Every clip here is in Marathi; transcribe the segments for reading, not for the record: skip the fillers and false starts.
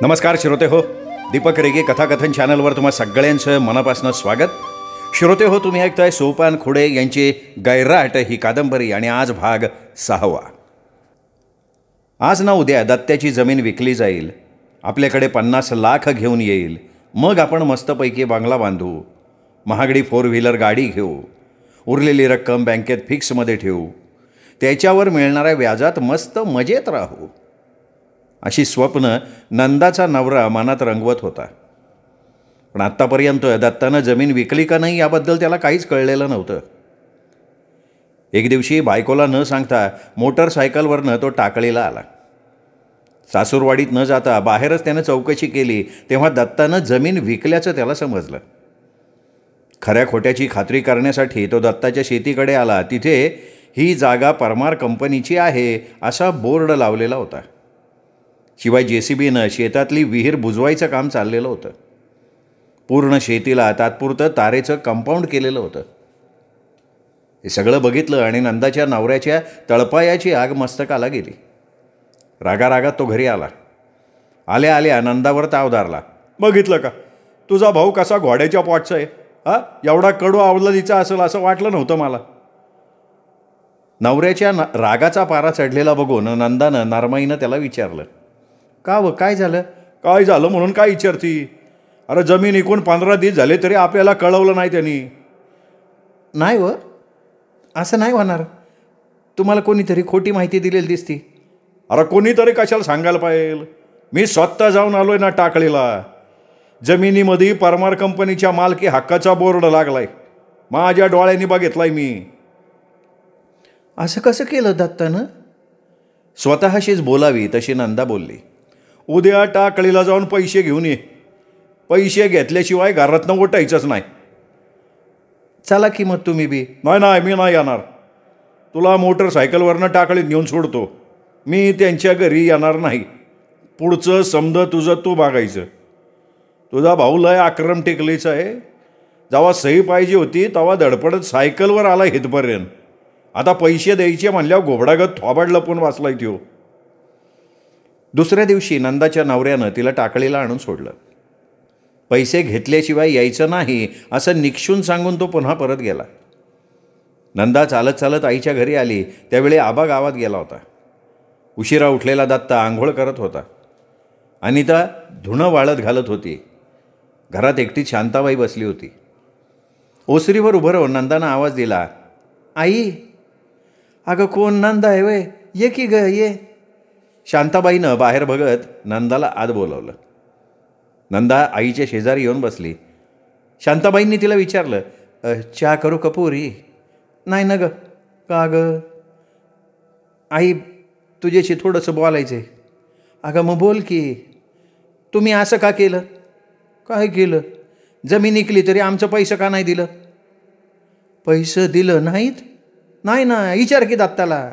नमस्कार श्रोते हो, दीपक रेगे कथाकथन चॅनलवर तुम्हा सगळ्यांचं मनापासून स्वागत. श्रोते हो, तुम्ही ऐकताय सोपान खोडे यांची गैराट ही कादंबरी आणि आज भाग 6. आज ना उद्या दत्त्याची जमीन विकली जाईल, आपल्याकडे 50 लाख घेऊन येईल, मग आपण मस्तपैकी बंगला बांधू, महागडी 4 व्हीलर गाडी घेऊ, उरलेली रक्कम बँकेत फिक्समध्ये ठेवू, त्याच्यावर मिळणाऱ्या व्याजात मस्त मजेत राहू, अशी स्वप्न नंदाचा नवरा मनात रंगवत होता. पण आत्तापर्यंत दत्तानं जमीन विकली का नाही याबद्दल त्याला काहीच कळलेलं नव्हतं. एक दिवशी बायकोला न सांगता मोटरसायकलवरनं तो टाकळीला आला. सासूरवाडीत न जाता बाहेरच त्यानं चौकशी केली तेव्हा दत्तानं जमीन विकल्याचं त्याला समजलं. खऱ्या खोट्याची खात्री करण्यासाठी तो दत्ताच्या शेतीकडे आला. तिथे ही जागा परमार कंपनीची आहे असा बोर्ड लावलेला होता. शिवाय JCBनं शेतातली विहीर बुजवायचं काम चाललेलं होतं. पूर्ण शेतीला तात्पुरतं तारेचं कंपाऊंड केलेलं होतं. हे सगळं बघितलं आणि नंदाच्या नवऱ्याच्या तळपायाची आग मस्तकाला गेली. रागारागात तो घरी आला. आल्या आल्या नंदावर ताव धरला. बघितलं का, तुझा भाऊ कसा घोड्याच्या पोटचा आहे. एवढा कडू अवलादीचा असेल असं वाटलं नव्हतं मला. नवऱ्याच्या रागाचा पारा चढलेला बघून नंदानं नरमाईनं त्याला विचारलं, का व काय झालं? काय झालं म्हणून काय विचारती? अरे जमीन विकून 15 दिवस झाले तरी आपल्याला कळवलं नाही त्यांनी. नाही व, असं नाही होणार. तुम्हाला कोणीतरी खोटी माहिती दिलेली दिसती. अरे कोणीतरी कशाला सांगायला पाहिजे? मी स्वतः जाऊन आलोय ना टाकळीला. जमिनीमध्ये परमार कंपनीच्या मालकी हक्काचा बोर्ड लागलाय. माझ्या डोळ्यांनी बघितलाय मी. असं कसं केलं दत्तानं? स्वतःशीच बोलावी तशी नंदा बोलली. उद्या टाकळीला जाऊन पैसे घेऊन ये. पैसे घेतल्याशिवाय घरातनं उठायचंच नाही. चला की मग तुम्ही बी. नाही मी नाही येणार. तुला मोटरसायकलवरनं टाकळीत नेऊन सोडतो. मी त्यांच्या घरी येणार नाही. पुढचं समज तुझं तू बघायचं. तुझा भाऊ लय आक्रम टेकलीचा आहे. जेव्हा सही पाहिजे होती तेव्हा धडपडत सायकलवर आला इथपर्यंत. आता पैसे द्यायचे म्हणल्यावर घोबडागत थोबाड लपून वाचलाय त्यो. दुसऱ्या दिवशी नंदाच्या नवऱ्यानं तिला टाकळीला आणून सोडलं. पैसे घेतल्याशिवाय यायचं नाही असं निक्षून सांगून तो पुन्हा परत गेला. नंदा चालत चालत आईच्या घरी आली त्यावेळी आबा गावात गेला होता. उशिरा उठलेला दत्ता आंघोळ करत होता. अनिता धुणं वाळत घालत होती. घरात एकटी शांताबाई बसली होती. ओसरीवर उभं राहून नंदानं आवाज दिला, आई. अगं कोण? नंदा आहे वय, ये की ग ये. शांताबाईनं बाहेर बघत नंदाला आत बोलवलं. नंदा आईच्या शेजारी येऊन बसली. शांताबाईंनी तिला विचारलं, चहा करू का पोरी? नाही ना ग. का ग? आई तुझ्याशी थोडंसं बोलायचं आहे. अगं मग बोल की. तुम्ही असं का केलं? काय केलं? जमीन विकली तरी आमचं पैसे का नाही दिलं? पैसे दिलं नाहीत? नाही ना, विचार की दत्ताला.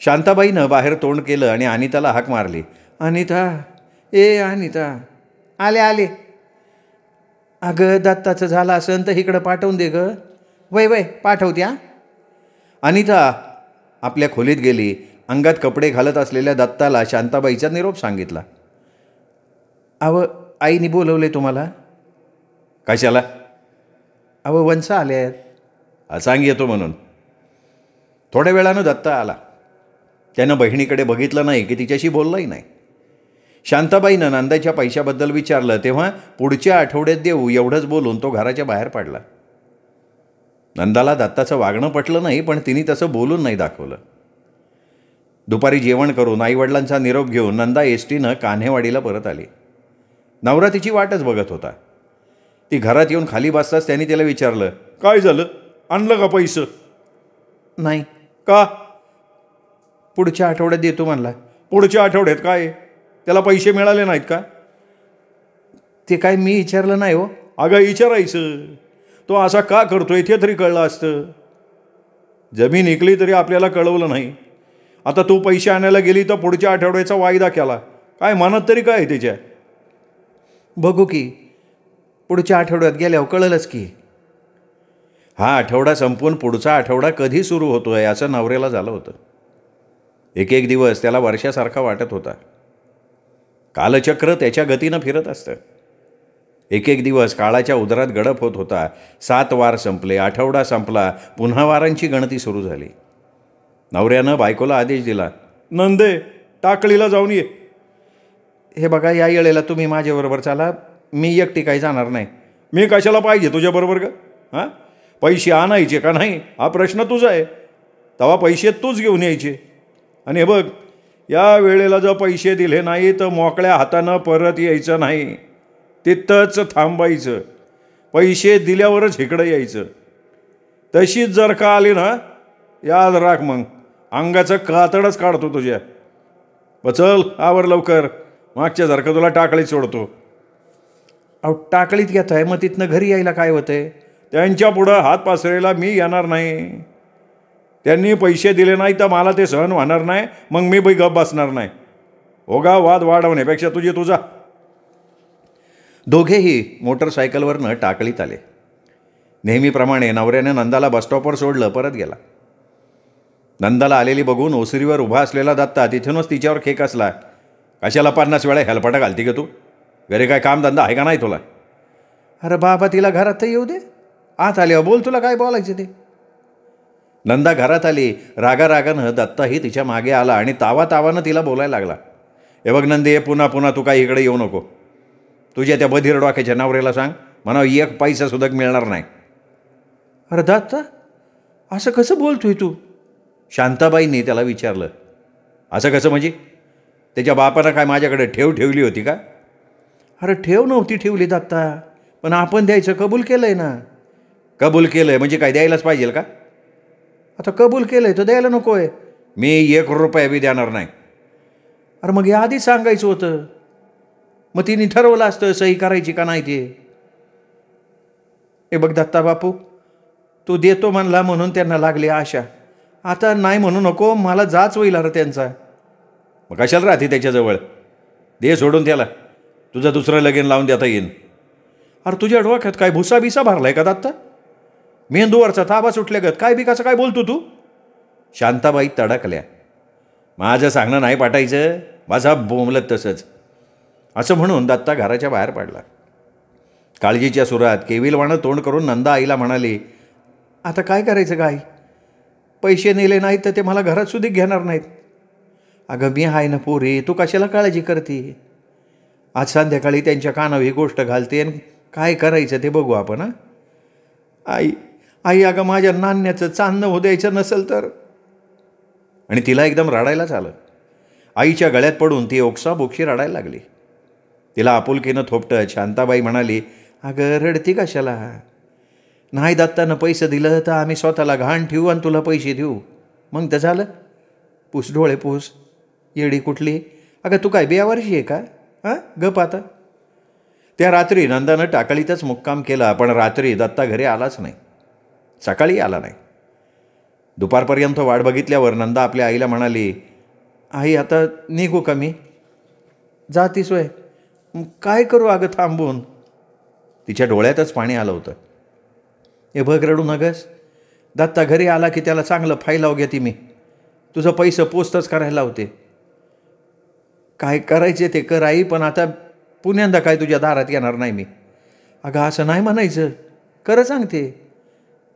शांताबाईनं बाहेर तोंड केलं आणि अनिताला हाक मारली. अनिता, ए अनिता. आले. अगं दत्ताचं झालं असेल तर इकडं पाठवून दे ग. वय पाठवत्या. अनिता आपल्या खोलीत गेली. अंगात कपडे घालत असलेल्या दत्ताला शांताबाईचा निरोप सांगितला. आईने बोलवले तुम्हाला? कशाला? वंसा आले आहेत. सांग येतो म्हणून. थोड्या वेळानं दत्ता आला. त्यानं बहिणीकडे बघितलं नाही की तिच्याशी बोललंही नाही. शांताबाईनं नंदाच्या पैशाबद्दल विचारलं तेव्हा पुढच्या आठवड्यात देऊ एवढंच बोलून तो घराच्या बाहेर पडला. नंदाला दत्ताचं वागणं पटलं नाही पण तिने तसं बोलून नाही दाखवलं. दुपारी जेवण करून आईवडिलांचा निरोप घेऊन नंदा एसटीनं कान्हेवाडीला परत आली. नवरा तिची वाटच बघत होता. ती घरात येऊन खाली बसताच त्यांनी तिला विचारलं, काय झालं? आणलं का पैसे? नाही. का? पुढच्या आठवड्यात देतो म्हणला. पुढच्या आठवड्यात काय? त्याला पैसे मिळाले नाहीत का? ते काय मी विचारलं नाही हो. अगं विचारायचं. तो असा का करतोय ते तरी कळलं असतं. जमीन विकली तरी आपल्याला कळवलं नाही. आता तू पैसे आणायला गेली तर पुढच्या आठवड्याचा वायदा केला. काय म्हणत तरी काय त्याच्या? बघू की पुढच्या आठवड्यात गेल्यावर कळलंच की. हा आठवडा संपून पुढचा आठवडा कधी सुरू होतोय असं नवऱ्याला झालं होतं. एक दिवस त्याला वर्षासारखा वाटत होता. कालचक्र त्याच्या गतीनं फिरत असतं. एक एक दिवस काळाच्या उदरात गडप होत होता. 7 वार संपले, आठवडा संपला, पुन्हा वारांची गणती सुरू झाली. नवऱ्यानं बायकोला आदेश दिला, नंदे टाकळीला जाऊन ये. हे बघा, या वेळेला तुम्ही माझ्याबरोबर चाला, मी एकटी काही जाणार नाही. मी कशाला पाहिजे तुझ्याबरोबर का? हां, पैसे आणायचे का नाही हा प्रश्न तुझा आहे. तेव्हा पैसे तूच घेऊन यायचे. आणि हे बघ, या वेळेला जर पैसे दिले नाही तर मोकळ्या हातानं परत यायचं नाही, तिथंच थांबायचं. पैसे दिल्यावरच इकडं यायचं. तशीच जर का आली ना, याद राख, मग अंगाचं कातडच काढतो तुझ्या. चल आवर लवकर, मागच्यासारखं तुला टाकळीत सोडतो. अहो, टाकळीत घेत आहे, मग तिथनं घरी यायला काय होतंय? त्यांच्या पुढं हात पसरायला मी येणार नाही. त्यांनी पैसे दिले नाही तर मला ते सहन होणार नाही, मग मी बाई गप बसणार नाही. ओगा वाद वाढवण्यापेक्षा तुझा. दोघेही मोटरसायकलवरनं टाकळीत आले. नेहमीप्रमाणे नवऱ्याने नंदाला बसस्टॉपवर सोडलं, परत गेला. नंदाला आलेली बघून ओसरीवर उभा असलेला दत्ता तिथूनच तिच्यावर खेकसला. कशाला 50 वेळा हेलपाटा घालती का तू? घरी काय कामधंदा आहे का नाही तुला? अरे बाबा, तिला घरात तर येऊ दे, आत आल्यावर बोल, तुला काय बोलायचं ते. नंदा घरात आली. रागारागानं दत्ताही तिच्या मागे आला आणि तावातावानं तिला बोलायला लागला. हे बघ नंदे, पुन्हा पुन्हा तू काही इकडे येऊ नको. तुझ्या त्या बधीर डोक्याच्या नवऱ्याला सांग, म्हणा 1 पैसा सुद्धा मिळणार नाही. अरे दत्ता, असं कसं बोलतोय तू? शांताबाईंनी त्याला विचारलं. असं कसं म्हणजे? त्याच्या बापानं काय माझ्याकडे ठेवली होती का? अरे ठेव नव्हती ठेवली दत्ता, पण आपण द्यायचं कबूल केलं आहे ना. कबूल केलं आहे म्हणजे काय द्यायलाच पाहिजे का? आता कबूल केलं आहे तर द्यायला नको आहे. मी 1 रुपया बी देणार नाही. अरे मग या आधी सांगायचं होतं, मग तिने ठरवलं असतं सही करायची का नाही ते. हे बघ दत्ता बापू, तू देतो म्हणला म्हणून त्यांना लागली आशा. आता नाही म्हणू नको, मला जाच होईल अरे त्यांचा. मग कशाला राहते त्याच्याजवळ? दे सोडून त्याला, तुझं दुसरं लगीन लावून देता येईन. अरे तुझ्या डोक्यात काय भुसा बिसा भरलाय का दत्ता? मेंदूवरचा ताबा सुटल्यागत काय बी कसं काय बोलतो तू? शांताबाई तडकल्या. माझं सांगणं नाही पाठायचं, माझा बोंबलत तसंच. असं म्हणून दत्ता घराच्या बाहेर पडला. काळजीच्या सुरात केविलवाणं तोंड करून नंदा आईला म्हणाली, आता काय करायचं काय? पैसे नेले नाहीत तर ते मला घरात सुद्धा घेणार नाहीत. अगं मी आहे ना पोरी, तू कशाला काळजी करते? आज संध्याकाळी त्यांच्या कानावर ही गोष्ट घालते आणि काय करायचं ते बघू आपण. हां आई, अगं माझ्या नाण्याचं चांदणं हो द्यायचं नसेल तर. आणि तिला एकदम रडायलाच आलं. आईच्या गळ्यात पडून ती ओक्साबोक्षी रडायला लागली. तिला आपुलकीनं थोपटत शांताबाई म्हणाली, अगं रडती कशाला? नाही दत्तानं पैसे दिलं तर आम्ही स्वतःला घाण ठेवू आणि तुला पैसे देऊ, मग तर झालं. पुस डोळे पुस, येडी कुठली. अगं तू काय बेवर्षी आहे का? हां गप आता. त्या रात्री नंदानं टाकळीतच मुक्काम केला, पण रात्री दत्ता घरी आलाच नाही. सकाळी आला नाही. दुपारपर्यंत वाट बघितल्यावर नंदा आपल्या आईला म्हणाली, आई आता निघू का मी? जातीस वय? काय करू अगं थांबून? तिच्या डोळ्यातच पाणी आलं होतं. हे बघ रडू नगस, दत्ता घरी आला की त्याला चांगलं फायलाव घेते मी. तुझं पैसे पोचतच करायला लावते. काय करायचे ते कर आई, पण आता पुण्यांदा काय तुझ्या दारात येणार नाही मी. अगं असं नाही म्हणायचं, खरं सांगते.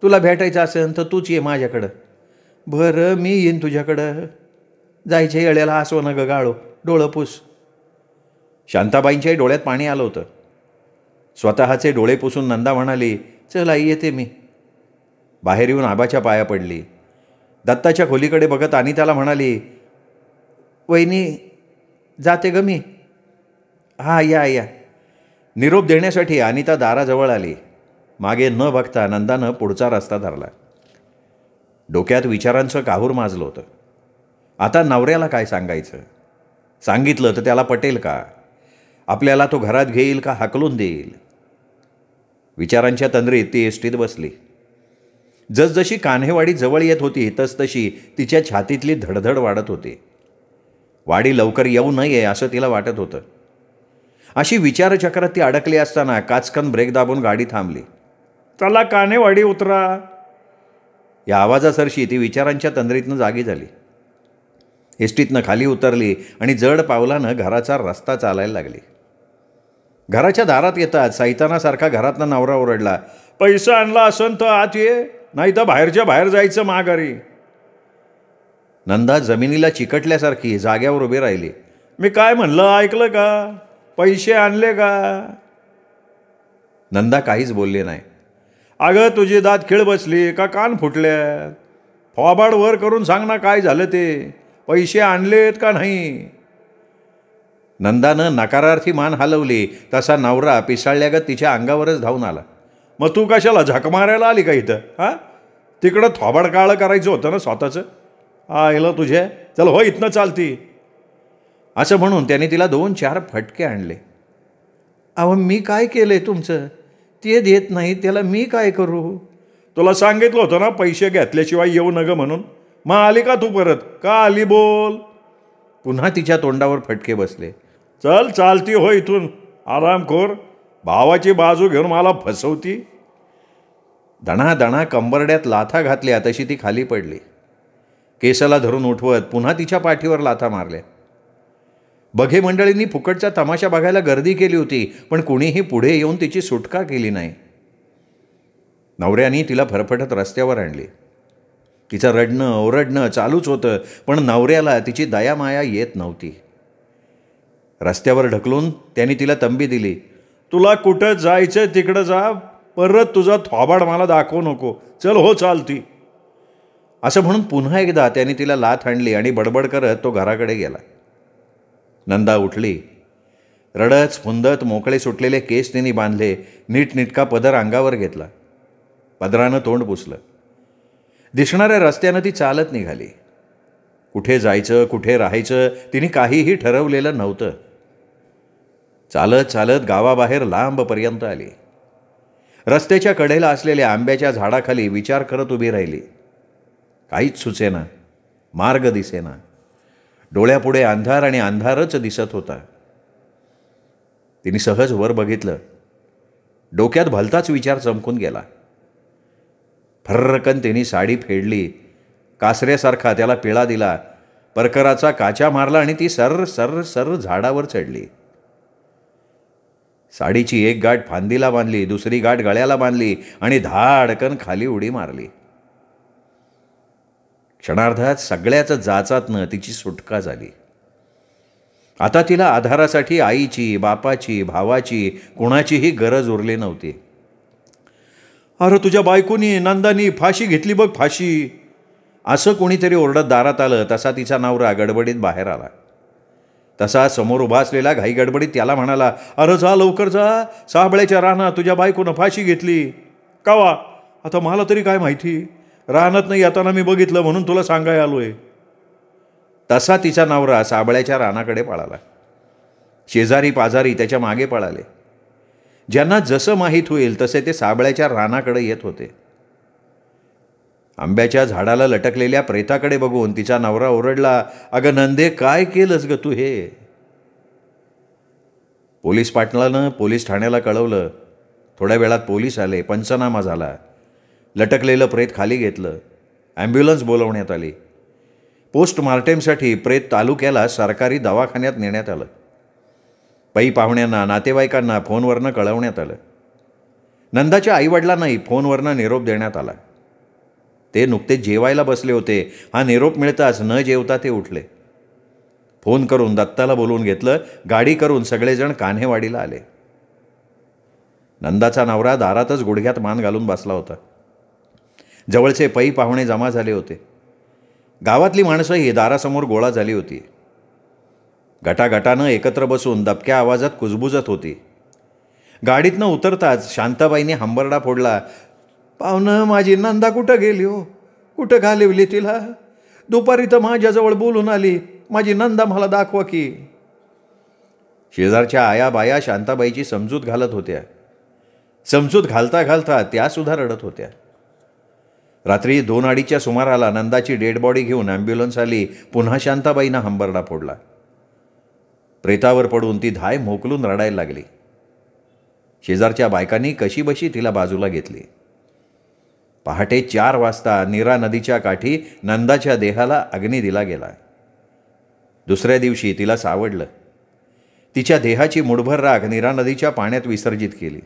तुला भेटायचं असेल तर तूच ये माझ्याकडं. बरं मी येईन तुझ्याकडं. जायच्या येळेला असो न ग गाळो, डोळं पुस. शांताबाईंच्याही डोळ्यात पाणी आलं होतं. स्वतःचे डोळे पुसून नंदा म्हणाली, चल आई येते मी. बाहेर येऊन आबाच्या पाया पडली. दत्ताच्या खोलीकडे बघत अनिताला म्हणाली, वहिनी जाते ग मी. हां या. निरोप देण्यासाठी अनिता दाराजवळ आली. मागे न बघता नंदानं पुढचा रस्ता धरला. डोक्यात विचारांचं काहूर माजलं होतं. आता नवऱ्याला काय सांगायचं? सांगितलं तर त्याला पटेल का? आपल्याला तो घरात घेईल का हाकलून देईल? विचारांच्या तंद्रीत ती एसटीत बसली. जसजशी कान्हेवाडी जवळ येत होती तसतशी तिच्या छातीतली धडधड वाढत होती. वाडी लवकर येऊ नये असं तिला वाटत होतं. अशी विचारचक्रात ती अडकली असताना काचकन ब्रेक दाबून गाडी थांबली. चला कान्हेवाडी उतरा. या आवाजासरशी ती विचारांच्या तंद्रीतनं जागी झाली. एसटीतनं खाली उतरली आणि जड पावलानं घराचा रस्ता चालायला लागली. घराच्या दारात येताच सैतानासारखा घरातनं नवरा ओरडला, पैसा आणला असन तर आत ये, नाही तर बाहेरच्या बाहेर जायचं माघारी. नंदा जमिनीला चिकटल्यासारखी जाग्यावर उभी राहिली. मी काय म्हणलं ऐकलं का? पैसे आणले का? नंदा काहीच बोलली नाही. अगं तुझी दात खिळ बसली का कान फुटल्या? फॉबाड वर करून सांग ना काय झालं ते. पैसे आणलेत का नाही? नंदानं नकारार्थी मान हलवली तसा नवरा पिसाळल्यागत तिच्या अंगावरच धावून आला. मग तू कशाला झक मारायला आली का इथं? हां, तिकडं थोबाड काळं करायचं होतं ना स्वतःचं. आईला तुझे, चल हो इथनं चालती. असं म्हणून त्याने तिला 2-4 फटके आणले. अहो मी काय केलंय तुमचं? ते देत नाही त्याला मी काय करू? तुला सांगितलं होतं ना पैसे घेतल्याशिवाय येऊ नग म्हणून. मग आली का तू परत? का आली बोल? पुन्हा तिच्या तोंडावर फटके बसले. चल चालती हो इथून, आरामखोर. भावाची बाजू घेऊन मला फसवती. दणादणा कंबरड्यात लाथा घातल्या तशी ती खाली पडली. केसाला धरून उठवत पुन्हा तिच्या पाठीवर लाथा मारल्या. बघे मंडळींनी फुकटचा तमाशा बघायला गर्दी केली होती, पण कुणीही पुढे येऊन तिची सुटका केली नाही. नवऱ्याने तिला फरफटत रस्त्यावर आणली. तिचं रडणं ओरडणं चालूच होतं, पण नवऱ्याला तिची दयामाया येत नव्हती. रस्त्यावर ढकलून त्याने तिला तंबी दिली. तुला कुठं जायचं तिकडं जा, परत तुझा थोबाड मला दाखवू नको. चल हो चालती. असं म्हणून पुन्हा एकदा त्याने तिला लाथ आणली आणि बडबड करत तो घराकडे गेला. नंदा उठली. रडत फुंदत मोकळे सुटलेले केस तिने बांधले. नीटनीटका पदर अंगावर घेतला. पदरानं तोंड पुसलं. दिसणाऱ्या रस्त्यानं ती चालत निघाली. कुठे जायचं कुठे राहायचं तिने काहीही ठरवलेलं नव्हतं. चालत चालत गावाबाहेर लांबपर्यंत आली. रस्त्याच्या कडेला असलेल्या आंब्याच्या झाडाखाली विचार करत उभी राहिली. काहीच सुचेना, मार्ग दिसेना. डोळ्यापुढे अंधार आणि अंधारच दिसत होता. तिने सहज वर बघितलं. डोक्यात भलताच विचार चमकून गेला. फर्रकन तिने साडी फेडली. कासऱ्यासारखा त्याला पिळा दिला. परकराचा काचा मारला आणि ती सर्र सर्र सर्र झाडावर चढली. साडीची एक गाठ फांदीला बांधली, दुसरी गाठ गळ्याला बांधली आणि धाडकन खाली उडी मारली. क्षणार्धात सगळ्याच जाचातनं तिची सुटका झाली. आता तिला आधारासाठी आईची, बापाची, भावाची कुणाचीही गरज उरली नव्हती. अरे तुझ्या बायकोनी नंदानी फाशी घेतली बघ, फाशी, असं कोणीतरी ओरडत दारात आलं. तसा तिचा नवरा गडबडीत बाहेर आला. तसा समोर उभा असलेला घाई गडबडीत त्याला म्हणाला, अरे जा लवकर जा, साबळ्याच्या रानात तुझ्या बायकोनं फाशी घेतली. कावा? आता मला तरी काय माहिती, रानात नाही येताना मी बघितलं म्हणून तुला सांगायला आलोय. तसा तिचा नवरा साबळ्याच्या रानाकडे पळाला. शेजारी पाजारी त्याच्या मागे पळाले. ज्यांना जसं माहीत होईल तसे ते साबळ्याच्या रानाकडे येत होते. आंब्याच्या झाडाला लटकलेल्या प्रेताकडे बघून तिचा नवरा ओरडला, अगं नंदे काय केलंस ग तू हे? पोलीस पाटलानं पोलीस ठाण्याला कळवलं. थोड्या वेळात पोलीस आले. पंचनामा झाला. लटकलेलं प्रेत खाली घेतलं. ॲम्ब्युलन्स बोलवण्यात आली. पोस्टमार्टेमसाठी प्रेत तालुक्याला सरकारी दवाखान्यात नेण्यात आलं. पै पाहुण्यांना नातेवाईकांना फोनवरनं कळवण्यात आलं. नंदाच्या आईवडिलांनाही फोनवरनं निरोप देण्यात आला. ते नुकतेच जेवायला बसले होते. हा निरोप मिळताच न जेवता ते उठले. फोन करून दत्ताला बोलवून घेतलं. गाडी करून सगळेजण कान्हेवाडीला आले. नंदाचा नवरा दारातच गुडघ्यात मान घालून बसला होता. जवळचे पै पाहुणे जमा झाले होते. गावातली माणसंही दारासमोर गोळा झाली होती. गटागटानं एकत्र बसून दबक्या आवाजात कुजबुजत होती. गाडीतनं उतरताच शांताबाईंनी हंबरडा फोडला, पाहुणं माझी नंदा कुठं गेली हो? कुठं घालवली तिला? दुपारी तर माझ्याजवळ बोलून आली, माझी नंदा मला दाखवा की. शेजारच्या आया बाया शांताबाईची समजूत घालत होत्या. समजूत घालता घालता त्यासुद्धा रडत होत्या. रात्री 2-2:30च्या सुमाराला नंदाची डेड बॉडी घेऊन ॲम्ब्युलन्स आली. पुन्हा शांताबाईंना हंबरडा फोडला. प्रेतावर पडून ती धाय मोकलून रडायला लागली. शेजारच्या बायकांनी कशीबशी तिला बाजूला घेतली. पहाटे 4 वाजता नीरा नदीच्या काठी नंदाच्या देहाला अग्नी दिला गेला. दुसऱ्या दिवशी तिला सावडलं. तिच्या देहाची मुठभर राख नीरा नदीच्या पाण्यात विसर्जित केली.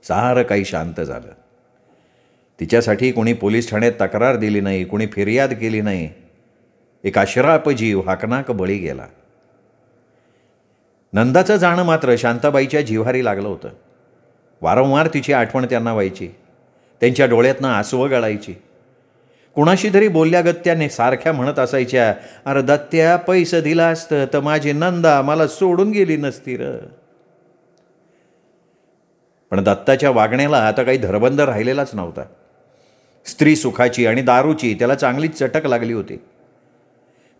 सारं काही शांत झालं. तिच्यासाठी कोणी पोलीस ठाण्यात तक्रार दिली नाही, कोणी फिर्याद केली नाही. एक अश्राप जीव हाकनाक बळी गेला. नंदाचं जाणं मात्र शांताबाईच्या जिव्हारी लागलं होतं. वारंवार तिची आठवण त्यांना व्हायची. त्यांच्या डोळ्यातनं आसवं गळायची. कुणाशी तरी बोलल्यागत त्याने सारख्या म्हणत असायच्या, अरे दत्त्या, पैसे दिला असतं तर माझी नंदा मला सोडून गेली नसती र. पण दत्ताच्या वागण्याला आता काही धरबंद राहिलेलाच नव्हता. स्त्री सुखाची आणि दारूची त्याला चांगलीच चटक लागली होती.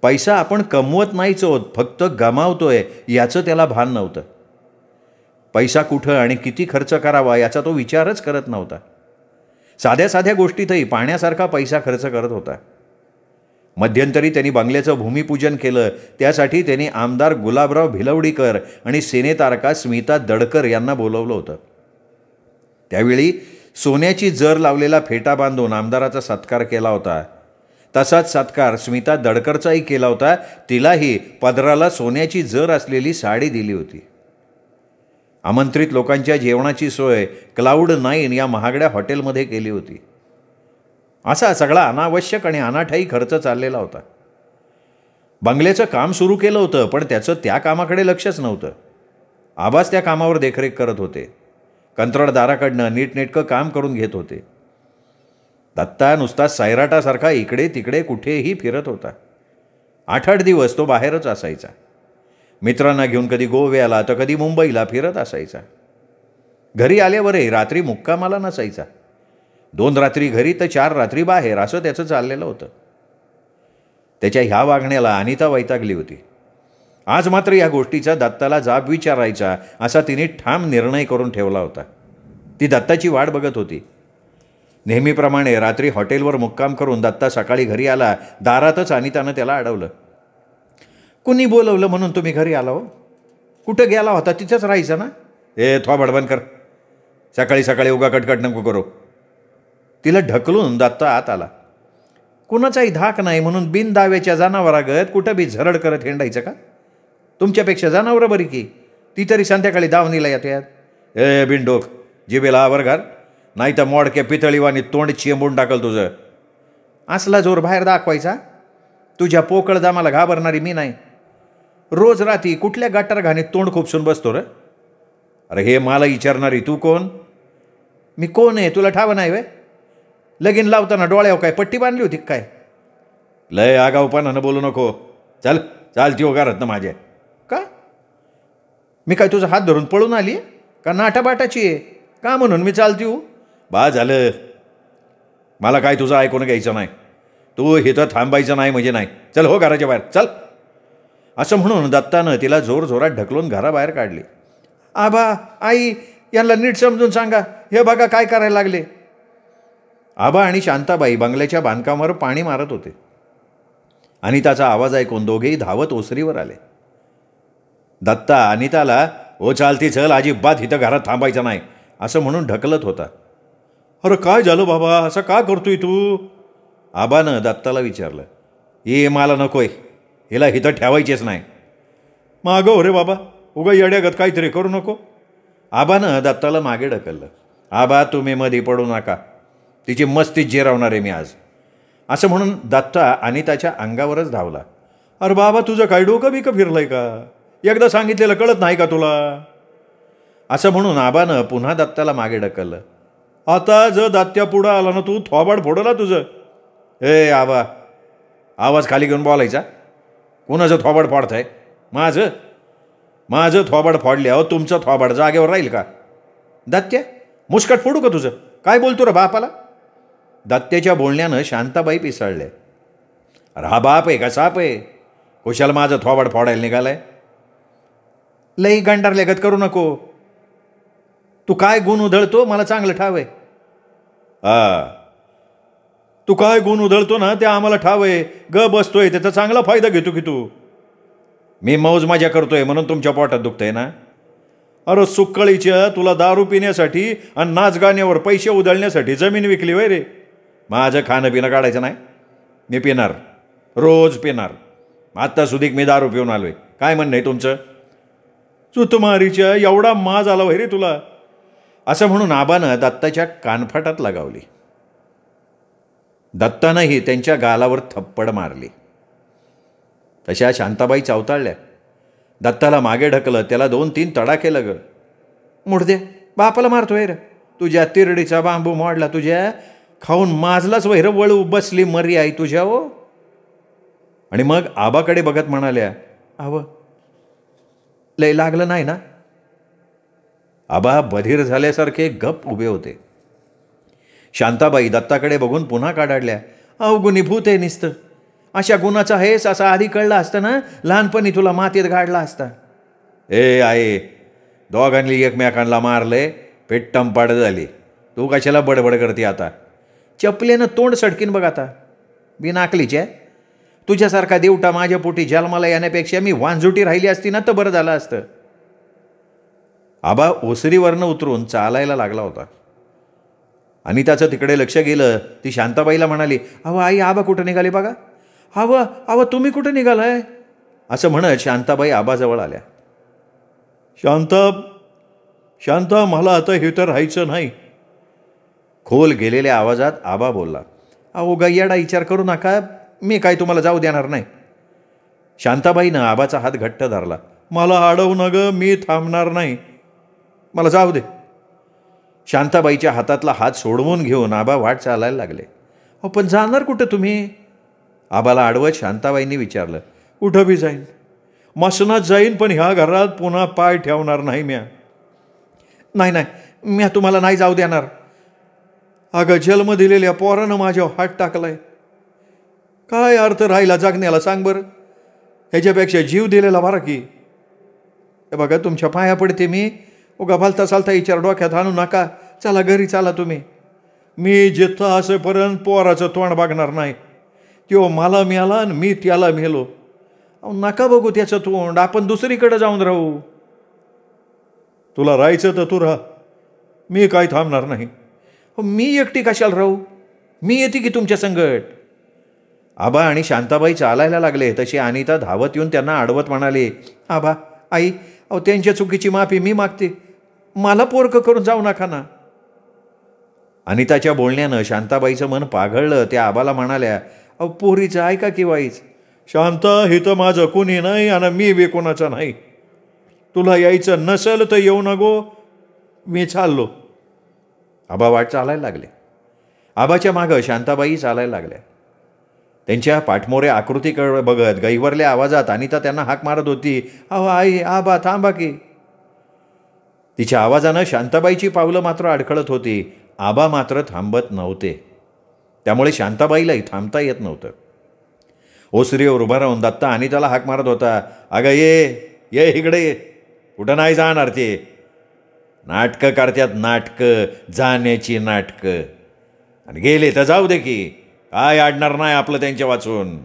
पैसा आपण कमवत नाहीच होत, फक्त गमावतोय याचं त्याला भान नव्हतं. पैसा कुठं आणि किती खर्च करावा याचा तो विचारच करत नव्हता. साध्या साध्या गोष्टीतही पाण्यासारखा पैसा खर्च करत होता. मध्यंतरी त्यांनी बंगल्याचं भूमिपूजन केलं. त्यासाठी त्यांनी आमदार गुलाबराव भिलवडीकर आणि सिनेतारका स्मिता दडकर यांना बोलवलं होतं. त्यावेळी सोन्याची जर लावलेला फेटा बांधून आमदाराचा सत्कार केला होता. तसाच सत्कार स्मिता दडकरचाही केला होता. तिलाही पदराला सोन्याची जर असलेली साडी दिली होती. आमंत्रित लोकांच्या जेवणाची सोय क्लाउड9 या महागड्या हॉटेलमध्ये केली होती. असा सगळा अनावश्यक आणि अनाठाई खर्च चाललेला होता. बंगल्याचं काम सुरू केलं होतं, पण त्याचं त्या कामाकडे लक्षच नव्हतं. आबाच त्या कामावर देखरेख करत होते. कंत्राटदाराकडनं नीटनेटकं काम करून घेत होते. दत्ता नुसता सैराटासारखा इकडे तिकडे कुठेही फिरत होता. 8-8 दिवस तो बाहेरच असायचा. मित्रांना घेऊन कधी गोव्याला तर कधी मुंबईला फिरत असायचा. घरी आल्यावरही रात्री मुक्कामाला नसायचा. 2 रात्री घरी तर 4 रात्री बाहेर, असं त्याचं चाललेलं होतं. त्याच्या ह्या वागण्याला अनिता वैतागली होती. आज मात्र या गोष्टीचा दत्ताला जाब विचारायचा असा तिने ठाम निर्णय करून ठेवला होता. ती दत्ताची वाट बघत होती. नेहमीप्रमाणे रात्री हॉटेलवर मुक्काम करून दत्ता सकाळी घरी आला. दारातच अनितानं त्याला अडवलं. कुणी बोलवलं म्हणून तुम्ही घरी आला हो? कुठं गेला होता? तिथंच राहायचं ना. थोबाड बंद कर. सकाळी सकाळी उगा कटकट नको करू. तिला ढकलून दत्ता आत आला. कुणाचाही धाक नाही म्हणून बिनदाव्याच्या जनावरागत कुठं बी झरड करत हिंडायचं का? तुमच्यापेक्षा जनावरं बरी की. ती तरी संध्याकाळी दावणीला येतात. बिनडोक, जिबेला आवर घाल, नाही तर मोडक्या पितळीवानी तोंड चेंबून टाकल तुझं. असला जोर बाहेर दाखवायचा? तुझ्या पोकळ दामाला घाबरणारी मी नाही. रोज रात्री कुठल्या गटार घाणीत तोंड खुपसून बसतो रे? अरे हे मला विचारणारी तू कोण? मी कोण आहे तुला ठाव नाही वे? लगीन लावताना डोळ्यावर काय पट्टी बांधली होती काय? लय आगाऊपणानं बोलू नको. चल चालती हो घरात ना माझ्या. का? मी काय तुझा हात धरून पळून आली का नाटाबाटाची आहे का म्हणून मी चालती हो? बा झालं, मला काय तुझं ऐकून घ्यायचं नाही. तू इथं थांबायचं नाही म्हणजे नाही. चल हो घराच्या बाहेर चल. असं म्हणून दत्तानं तिला जोरजोरात ढकलून घराबाहेर काढली. आबा, आई, यांना नीट समजून सांगा, हे बघा काय करायला लागले. आबा आणि शांताबाई बंगल्याच्या बांधकामावर पाणी मारत होते. अनिताचा आवाज ऐकून दोघेही धावत ओसरीवर आले. दत्ता अनिताला ओ चालती चल, अजिबात इथं घरात थांबायचं नाही असं म्हणून ढकलत होता. अरे काय झालं बाबा, असं का करतोय तू? आबानं दत्ताला विचारलं. ये मला नकोय, हिला इथं ठेवायचेच नाही. मागं हो रे बाबा, उगा येड्यागत काहीतरी करू नको. आबानं दत्ताला मागे ढकललं. आबा तुम्ही मध्ये पडू नका, तिची मस्तीच जिरवणार आहे मी आज. असं म्हणून दत्ता अनिताच्या अंगावरच धावला. अरे बाबा तुझं काय डोकं बिकं फिरलंय का? एकदा सांगितलेलं कळत नाही का तुला? असं म्हणून आबानं पुन्हा दत्ताला मागे ढकललं. आता जर दात्या पुढं आला ना तू थोबाड फोडला तुझं. आबा, आवाज खाली घेऊन बोलायचा. कुणाचं थोबाड फोडताय? माझं थोबाड फोडल्यावर तुमचं थोबाड जागेवर राहील का? दात्या, मुस्कट फोडू का तुझं? काय बोलतो रे बापाला? दात्याच्या बोलण्यानं शांताबाई पिसाळल्या. अरे हा बाप आहे का साप आहे? कुशाल माझं थोबाड फोडायला निघालाय. लई गंडार लेगत करू नको. तू काय गुण उधळतो मला चांगलं ठाव आहे. तू काय गुण उधळतो ना ते आम्हाला ठाव आहे. ग बसतोय त्याचा चांगला फायदा घेतो की तू. मी मौज मजा करतोय म्हणून तुमच्या पोटात दुखतंय ना? अरे सुक्कळीच्या तुला दारू पिण्यासाठी आणि नाच गाण्यावर पैसे उधळण्यासाठी जमीन विकली वय रे. माझं खाणं पिणं काढायचं नाही. मी पिणार, रोज पिणार. आत्ता सुधीक मी दारू पिऊन आलोय. काय म्हणणं आहे तुमचं? चुतमारीच्या एवढा माज आला वय रे तुला, असं म्हणून आबानं दत्ताच्या कानफाटात लगावली. दत्तानंही त्यांच्या गालावर थप्पड मारली. तशा शांताबाई चावताळल्या. दत्ताला मागे ढकलं, त्याला 2-3 तडाखे लग. मुडदे, बापाला मारतोय रे, तुझ्या तिरडीचा बांबू मोडला, तुझ्या खाऊन माजलाच वैर, वळू बसली मरी आई तुझ्या हो. आणि मग आबाकडे बघत म्हणाल्या, आव लय लागलं नाही ना? आबा बधीर झाल्यासारखे गप उभे होते. शांताबाई दत्ताकडे बघून पुन्हा काढाडल्या. गुणी भूत आहे निसतं, अशा गुणाचा हेस असा आधी कळला असतं ना, लहानपणी तुला मातीत गाडला असता. ए आहे, दोघांनी एकमेकांना मारले, पेट्टंपाड झाली, तू कशाला बडबड करते आता? चपलेनं तोंड सडकीन बघ आता, बिनाकलीच्या. तुझ्यासारखा देवटा माझ्या पोटी जन्माला येण्यापेक्षा मी वांजुटी राहिली असती ना तर बरं झालं असतं. आबा ओसरीवरनं उतरून चालायला लागला होता. अनिताचं तिकडे लक्ष गेलं. ती शांताबाईला म्हणाली, आई आबा कुठं निघाले बघा. तुम्ही कुठं निघालाय? असं म्हणत शांताबाई आबाजवळ आल्या. शांता मला आता हे तर राहायचं नाही. खोल गेलेल्या आवाजात आबा बोलला. गय्याडा विचार करू नका, मी काय तुम्हाला जाऊ देणार नाही. शांताबाईनं आबाचा हात घट्ट धरला. मला अडवू न ग, मी थांबणार नाही, मला जाऊ दे. शांताबाईच्या हातातला हात सोडवून घेऊन आबा वाट चालायला लागले. पण जाणार कुठं तुम्ही? आबाला अडवत शांताबाईंनी विचारलं. कुठं बी जाईन, मसनात जाईन, पण ह्या घरात पुन्हा पाय ठेवणार नाही म्या. नाही, म्या तुम्हाला नाही जाऊ देणार. अगं, जन्म दिलेल्या पोरानं माझ्यावर हात टाकलाय. काय अर्थ राहिला जगण्याला सांग बरं? ह्याच्यापेक्षा जीव दिलेला बरा की. हे बघा, तुमच्या पाया पडते मी, उगा भलता चालता विचार डोक्यात आणू नका. चला घरी चला तुम्ही. मी जिथं असेपर्यंत पोराचं तोंड बघणार नाही. त्यो मला मिळाला आणि मी त्याला मेलो. नका बघू त्याचं तोंड, आपण दुसरीकडे जाऊन राहू. तुला राहायचं तर तू राहा, मी काय थांबणार नाही. मी एकटी कशाला राहू? मी येते की तुमच्या संगट. आबा आणि शांताबाई चालायला लागले. तशी अनिता धावत येऊन त्यांना अडवत म्हणाले, आबा, आई, त्यांच्या चुकीची माफी मी मागते, मला पोरकं करून जाऊ नका ना. अनिताच्या बोलण्यानं शांताबाईचं मन पाघळलं. त्या आबाला म्हणाल्या, पोरीचं ऐका की वाईच. शांता, हे तर माझं कोणी नाही आणि मी बी कोणाचं नाही. तुला यायचं नसेल तर येऊ नको, मी चाललो. आबा वाट चालायला लागले. आबाच्या मागं शांताबाई चालायला लागल्या. त्यांच्या पाठमोऱ्या आकृतीकडे बघत गैवरल्या आवाजात अनिता त्यांना हाक मारत होती, आई, आबा थांबा की. तिच्या आवाजानं शांताबाईची पावलं मात्र अडखळत होती. आबा मात्र थांबत नव्हते. त्यामुळे शांताबाईलाही थांबता येत नव्हतं. ओसरीवर उभा राहून दत्ता अनिताला हाक मारत होता, अगं ये इकडे, कुठं नाही जाणार ते. नाटकं करतात, नाटकं, जाण्याची नाटकं. आणि गेले तर जाऊ दे की, काय अडणार नाही आपलं त्यांच्या वाचून.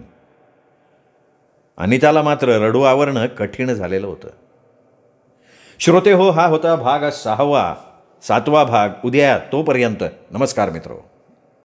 अनिताला मात्र रडू आवरणं कठीण झालेलं होतं. श्रोते हो, हा होता भाग 6. 7वा भाग उद्या. तोपर्यंत नमस्कार मित्रो.